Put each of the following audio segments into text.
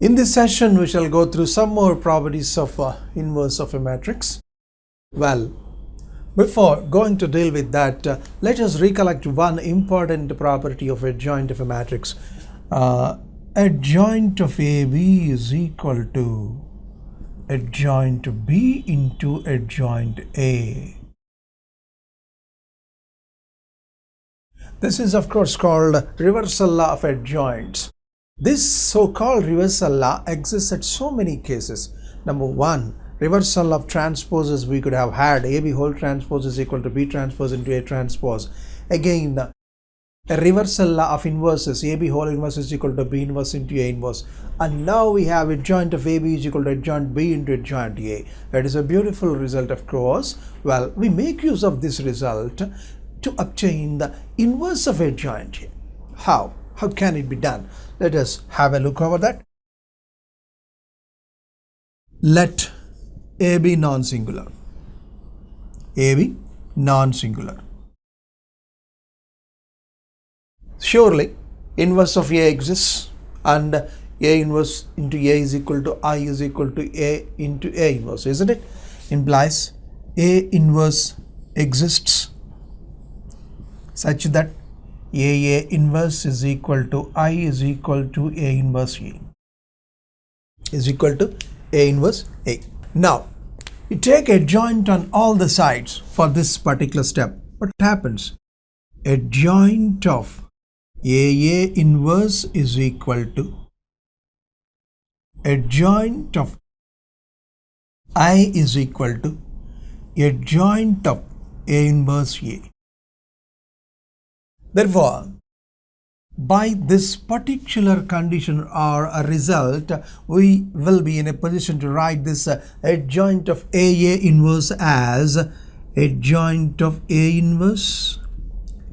In this session, we shall go through some more properties of inverse of a matrix. Well, before going to deal with that, let us recollect one important property of adjoint of a matrix. Adjoint of AB is equal to adjoint B into adjoint A. This is of course called reversal law of adjoints. This so-called reversal law exists at so many cases. Number one, reversal of transposes we could have had AB whole transpose is equal to B transpose into A transpose. Again, a reversal law of inverses, AB whole inverse is equal to B inverse into A inverse. And now we have adjoint of AB is equal to adjoint B into adjoint A. That is a beautiful result, of course. Well, we make use of this result to obtain the inverse of adjoint A. How? How can it be done? Let us have a look over that. Let A be non-singular. A be non-singular. Surely, inverse of A exists and A inverse into A is equal to I is equal to A into A inverse, isn't it? Implies A inverse exists such that A inverse is equal to I is equal to A inverse A is equal to A inverse A. Now, you take adjoint on all the sides for this particular step. What happens? Adjoint of A inverse is equal to adjoint of I is equal to adjoint of A inverse A. Therefore, by this particular condition or a result, we will be in a position to write this adjoint of A inverse as adjoint of A inverse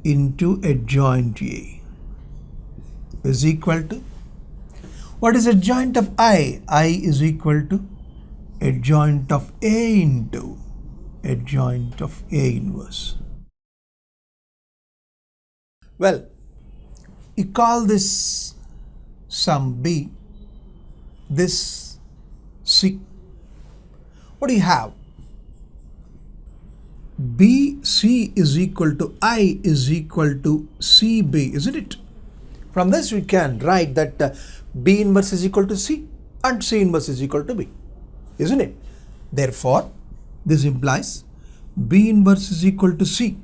into adjoint A is equal to, what is adjoint of I? I is equal to adjoint of A into adjoint of A inverse. Well, you call this some B, this C. What do you have? BC is equal to I is equal to CB, isn't it? From this we can write that B inverse is equal to C and C inverse is equal to B, isn't it? Therefore, this implies B inverse is equal to C.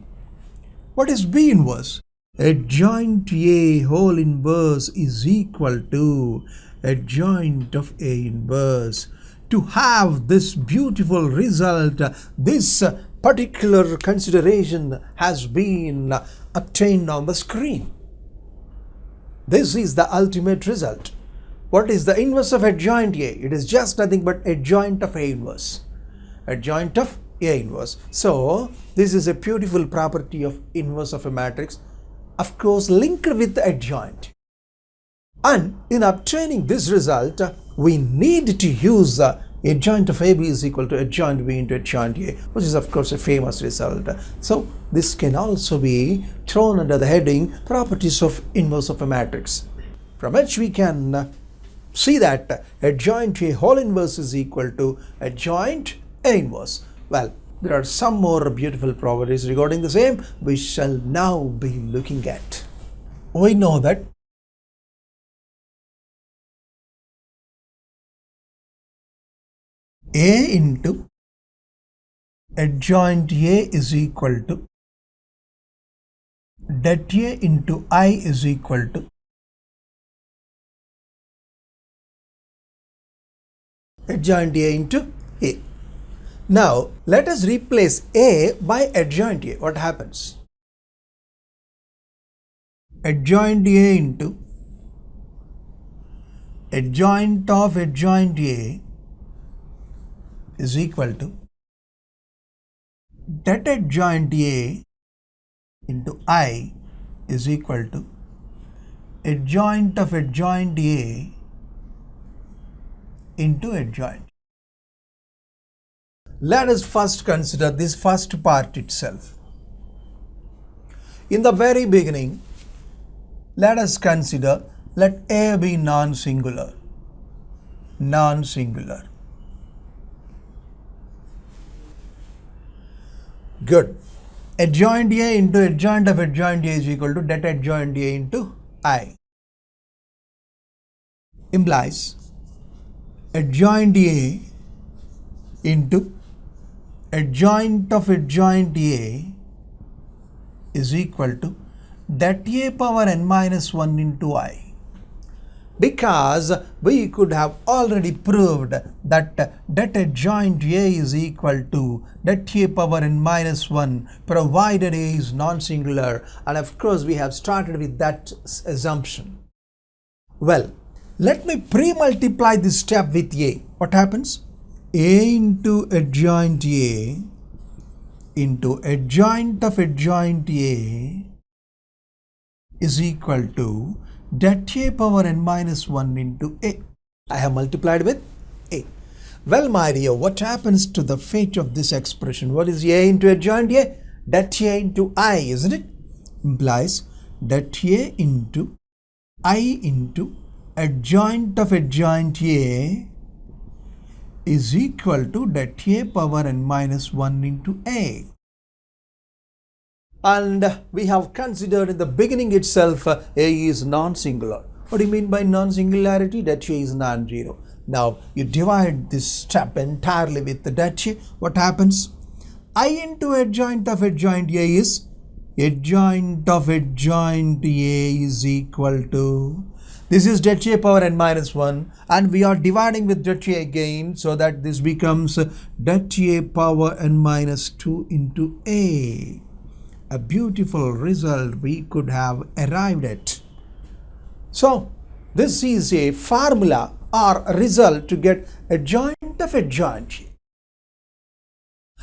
What is B inverse? Adjoint A whole inverse is equal to adjoint of A inverse. To have this beautiful result, this particular consideration has been obtained on the screen. This is the ultimate result. What is the inverse of adjoint A? It is just nothing but adjoint of A inverse. Adjoint of A inverse. So, this is a beautiful property of inverse of a matrix, of course linked with the adjoint. And in obtaining this result, we need to use adjoint of AB is equal to adjoint B into adjoint A, which is of course a famous result. So this can also be thrown under the heading properties of inverse of a matrix, from which we can see that adjoint A whole inverse is equal to adjoint A inverse. Well, there are some more beautiful properties regarding the same we shall now be looking at. We know that A into adjoint A is equal to det A into I is equal to adjoint A into A. Now, let us replace A by adjoint A. What happens? Adjoint A into adjoint of adjoint A is equal to det adjoint A into I is equal to adjoint of adjoint A into adjoint. Let us first consider this first part itself. In the very beginning, let us consider, let A be non-singular. non-singular. Good. Adjoint A into adjoint of adjoint A is equal to det adjoint A into I. Implies adjoint A into adjoint of adjoint A is equal to det A power n minus 1 into I. Because we could have already proved that det adjoint A is equal to det A power n minus 1 provided A is non-singular, and of course we have started with that assumption. Well, let me pre-multiply this step with A. What happens? A into adjoint A into adjoint of adjoint A is equal to det A power n minus 1 into A. I have multiplied with A. Well, my dear, what happens to the fate of this expression? What is A into adjoint A? Det A into I, isn't it? Implies det A into I into adjoint of adjoint A is equal to det A power n minus 1 into A. And we have considered in the beginning itself A is non-singular. What do you mean by non-singularity? Det A is non-zero. Now you divide this step entirely with the det A. What happens? I into adjoint of adjoint A is adjoint of adjoint A is equal to, this is det A power n minus 1, and we are dividing with det A again, so that this becomes det A power n minus 2 into A. A beautiful result we could have arrived at. So this is a formula or a result to get adjoint of adjoint A.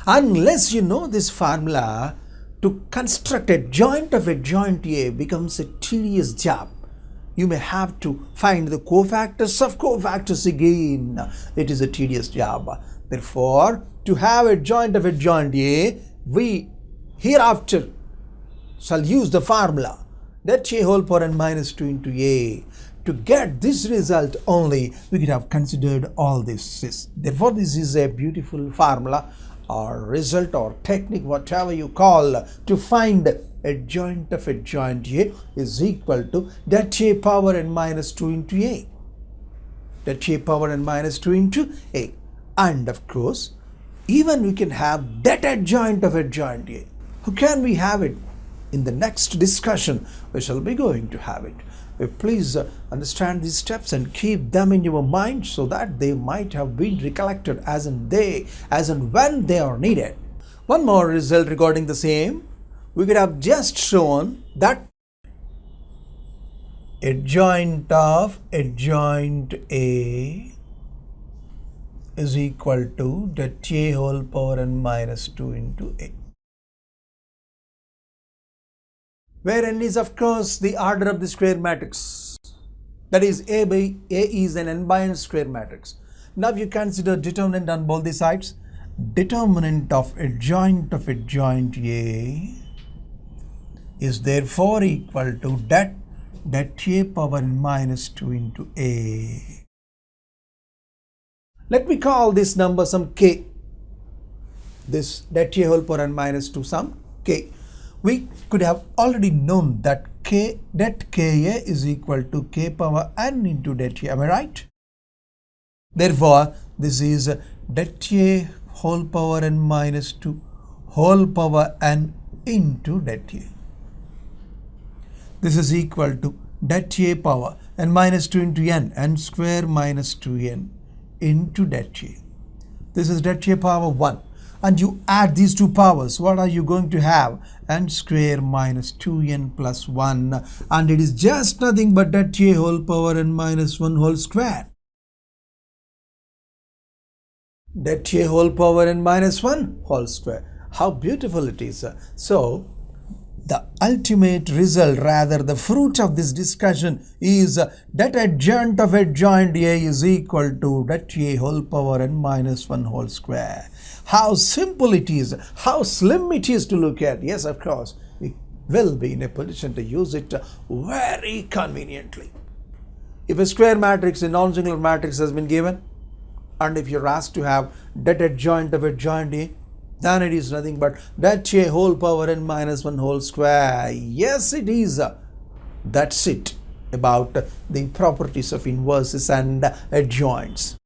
Unless you know this formula, to construct adjoint of adjoint A becomes a tedious job. You may have to find the cofactors of cofactors again. It is a tedious job. Therefore, to have adjoint of adjoint A, we hereafter shall use the formula det A whole power n minus 2 into A. To get this result only, we could have considered all this. Therefore, this is a beautiful formula or result or technique, whatever you call, to find adjoint of adjoint A is equal to det A power n minus 2 into A. Det A power n minus 2 into A. And of course, even we can have det adjoint of adjoint A. How can we have it? In the next discussion, we shall be going to have it. Please understand these steps and keep them in your mind so that they might have been recollected as and when they are needed. One more result regarding the same. We could have just shown that adjoint of adjoint A is equal to det A whole power n minus 2 into A, where n is of course the order of the square matrix. That is A is an n by n square matrix. Now you consider determinant on both the sides. Determinant of adjoint A is therefore equal to det A power n minus 2 into A. Let me call this number some k. This det A whole power n minus 2 some k. We could have already known that det Ka is equal to k power n into det A. Am I right? Therefore, this is det A whole power n minus 2 whole power n into det A. This is equal to det A power n minus 2 into n square minus 2n into det A. This is det A power 1. And you add these two powers, what are you going to have? N square minus 2n plus 1, and it is just nothing but det A whole power n minus 1 whole square. Det A whole power n minus 1 whole square. How beautiful it is. So, the ultimate result, rather the fruit of this discussion, is that adjoint of adjoint A is equal to det A whole power n minus 1 whole square. How simple it is, how slim it is to look at. Yes, of course, we will be in a position to use it very conveniently. If a square matrix, a non-singular matrix has been given, And if you're asked to have det adjoint of adjoint A, then it is nothing but det A whole power n minus 1 whole square. Yes, it is. That's it about the properties of inverses and adjoints.